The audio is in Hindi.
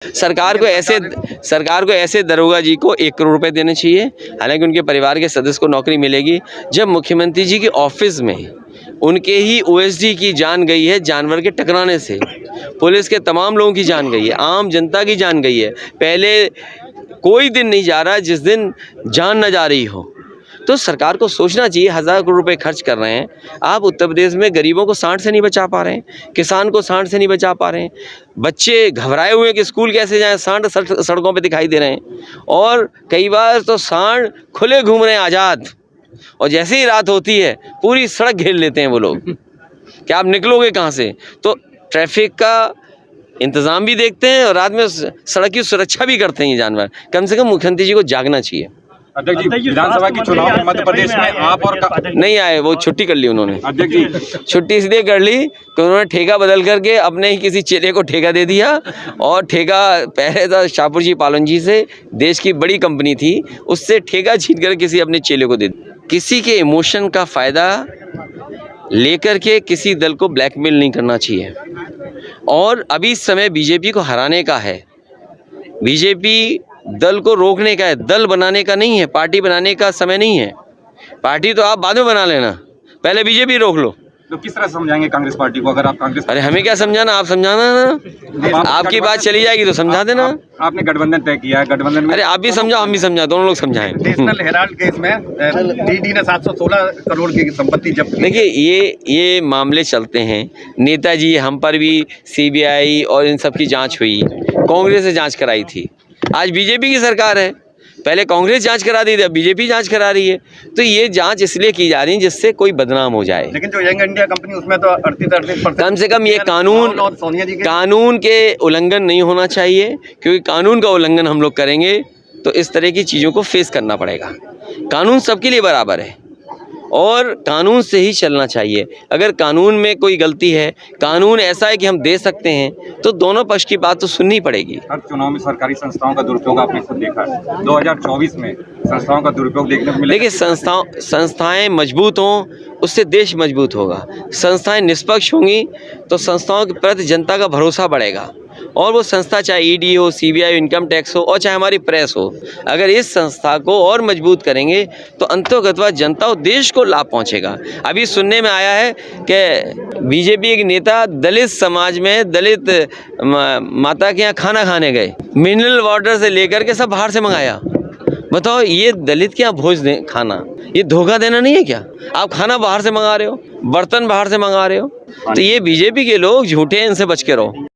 सरकार को ऐसे दरोगा जी को 1 करोड़ रुपए देने चाहिए, हालांकि उनके परिवार के सदस्य को नौकरी मिलेगी। जब मुख्यमंत्री जी के ऑफिस में उनके ही ओएसडी की जान गई है जानवर के टकराने से, पुलिस के तमाम लोगों की जान गई है, आम जनता की जान गई है। पहले कोई दिन नहीं जा रहा जिस दिन जान न जा रही हो। तो सरकार को सोचना चाहिए, 1000 करोड़ रुपए खर्च कर रहे हैं आप उत्तर प्रदेश में, गरीबों को सांड से नहीं बचा पा रहे हैं, किसान को सांड से नहीं बचा पा रहे हैं, बच्चे घबराए हुए हैं कि स्कूल कैसे जाएं, सांड सड़कों पे दिखाई दे रहे हैं, और कई बार तो सांड खुले घूम रहे हैं आज़ाद, और जैसे ही रात होती है पूरी सड़क घेर लेते हैं वो लोग कि आप निकलोगे कहाँ से। तो ट्रैफिक का इंतज़ाम भी देखते हैं और रात में सड़क की सुरक्षा भी करते हैं ये जानवर। कम से कम मुख्यमंत्री जी को जागना चाहिए। अध्यक्ष जी, विधानसभा के चुनाव में मध्य प्रदेश में आप और नहीं आए, वो छुट्टी कर ली उन्होंने। अध्यक्ष जी, छुट्टी इसलिए कर ली कि उन्होंने ठेका बदल करके अपने ही किसी चेले को ठेका दे दिया, और ठेका पहले था शाहपुर जी पालन जी से, देश की बड़ी कंपनी थी, उससे ठेका छीन कर किसी अपने चेले को दे दिया। किसी के इमोशन का फ़ायदा लेकर के किसी दल को ब्लैकमेल नहीं करना चाहिए, और अभी समय बीजेपी को हराने का है, बीजेपी दल को रोकने का है, दल बनाने का नहीं है, पार्टी बनाने का समय नहीं है। पार्टी तो आप बाद में बना लेना, पहले बीजेपी रोक लो। तो किस तरह समझाएंगे कांग्रेस पार्टी को अगर आप कांग्रेस? अरे हमें क्या समझाना, आप समझाना ना, आपकी बात चली जाएगी तो समझा देना। आपने गठबंधन तय किया है, गठबंधन में अरे आप भी समझाओ हम भी समझाओ, दोनों लोग समझाएं। नेशनल हेराल्ड केस में डीडी ने 716 करोड़ की संपत्ति जब्त की। देखिए ये मामले चलते हैं, नेताजी हम पर भी सीबीआई और इन सब की जांच हुई, कांग्रेस से जांच कराई थी, आज बीजेपी की सरकार है, पहले कांग्रेस जांच करा दी थी, अब बीजेपी जांच करा रही है। तो ये जांच इसलिए की जा रही है जिससे कोई बदनाम हो जाए। लेकिन जो यंग इंडिया कंपनी उसमें तो 38% कम से कम ये कानून के उल्लंघन नहीं होना चाहिए, क्योंकि कानून का उल्लंघन हम लोग करेंगे तो इस तरह की चीज़ों को फेस करना पड़ेगा। कानून सबके लिए बराबर है और कानून से ही चलना चाहिए। अगर कानून में कोई गलती है, कानून ऐसा है कि हम दे सकते हैं, तो दोनों पक्ष की बात तो सुननी पड़ेगी। हर चुनाव में सरकारी संस्थाओं का दुरुपयोग आपने खुद देखा है, 2024 में संस्थाओं का दुरुपयोग देखने को मिला। देखिए, संस्थाएं मजबूत हों उससे देश मजबूत होगा, संस्थाएं निष्पक्ष होंगी तो संस्थाओं के प्रति जनता का भरोसा बढ़ेगा, और वो संस्था चाहे ईडी हो, सीबीआई, इनकम टैक्स हो, और चाहे हमारी प्रेस हो, अगर इस संस्था को और मजबूत करेंगे तो अंततः जनता और देश को लाभ पहुंचेगा। अभी सुनने में आया है कि बीजेपी एक नेता दलित समाज में दलित माता के यहाँ खाना खाने गए, मिनरल वाटर से लेकर के सब बाहर से मंगाया। बताओ, ये दलित के यहाँ भोज दें खाना, ये धोखा देना नहीं है क्या? आप खाना बाहर से मंगा रहे हो, बर्तन बाहर से मंगा रहे हो, तो ये बीजेपी के लोग झूठे हैं, इनसे बच के रहो।